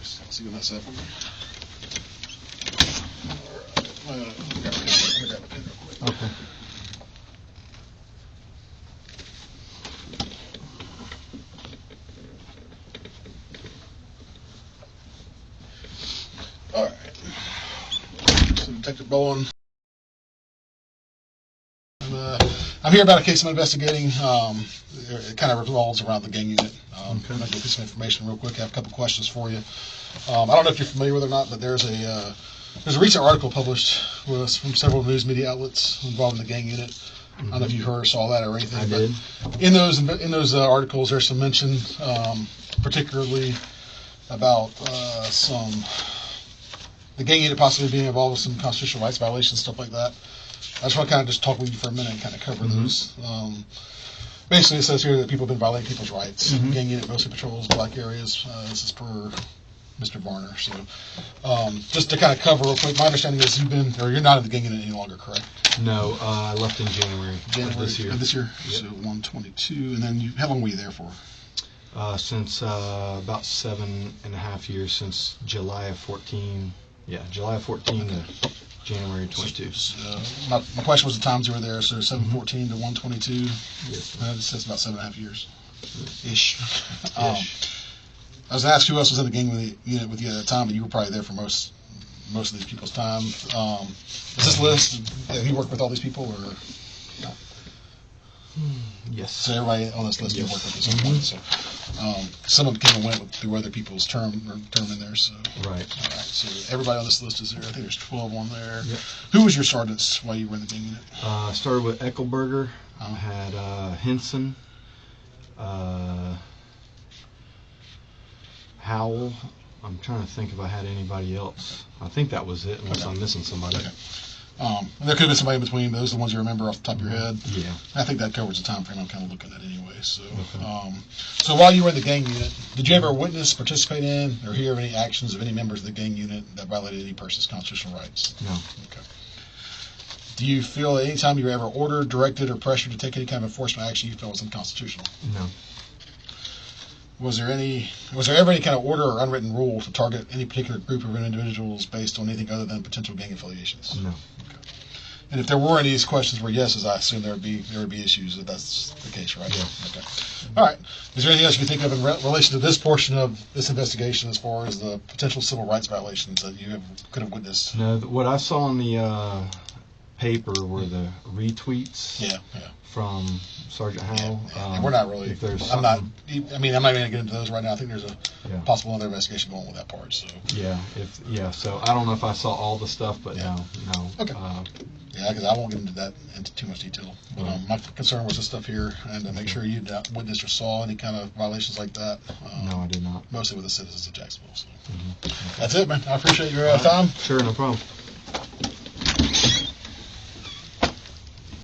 Thanks. See you when that's up. Okay. All right. So Detective Bowen. I'm here about a case I'm investigating. It kind of revolves around the gang unit. I'm going to go through some information real quick. I have a couple questions for you. I don't know if you're familiar with it or not, but there's a recent article published from several news media outlets involving the gang unit. I don't know if you heard or saw that or anything. I did. In those articles, there's some mention, particularly about the gang unit possibly being involved with some constitutional rights violations, stuff like that. I just want to kind of just talk with you for a minute and kind of cover those. Basically, it says here that people have been violating people's rights. Gang unit mostly patrols black areas. This is per Mr. Varner. So, just to kind of cover real quick, my understanding is you're not in the gang unit any longer, correct? No, I left in January of this year. Of this year? Yep. So 122, and then how long were you there for? Since about 7.5 years, since July of 14. Yeah, July of 14 to January 22. My question was the times you were there, so 714 to 122. Yes. That's about 7.5 years. Ish. Ish. I was asked who else was in the gang unit with you at the time, but you were probably there for most of these people's time. Is this list, have you worked with all these people, or no? Yes. So everybody on this list you worked with at some point. So some of them came and went through other people's term in there. So Right. All right. So everybody on this list is there. I think there's 12 on there. Yep. Who was your sergeants while you were in the gang unit? I started with Eckelberger. I had Henson, Howell. I'm trying to think if I had anybody else. I think that was it, unless I'm missing somebody. Okay. There could have been somebody in between, but those are the ones you remember off the top of your head. Yeah. I think that covers the time frame I'm kind of looking at anyway. So, so while you were in the gang unit, did you ever witness, participate in, or hear of any actions of any members of the gang unit that violated any person's constitutional rights? No. Okay. Do you feel that any time you were ever ordered, directed, or pressured to take any kind of enforcement action you felt was unconstitutional? No. Was there ever any kind of order or unwritten rule to target any particular group of individuals based on anything other than potential gang affiliations? No. Okay. And if there were any of these questions were yeses, I assume there would be issues if that's the case, right? Yeah. Okay. All right. Is there anything else you can think of in relation to this portion of this investigation as far as the potential civil rights violations that you could have witnessed? No. What I saw in the paper were the retweets. Yeah. From Sergeant Howell. And we're not really. If there's I'm not even going to get into those right now. I think there's a possible other investigation going with that part. So. Yeah. So I don't know if I saw all the stuff, but no. Okay. Yeah, because I won't get into too much detail. But my concern was this stuff here, and to make sure you witnessed or saw any kind of violations like that. No, I did not. Mostly with the citizens of Jacksonville. So. That's it, man. I appreciate your time. Sure, no problem.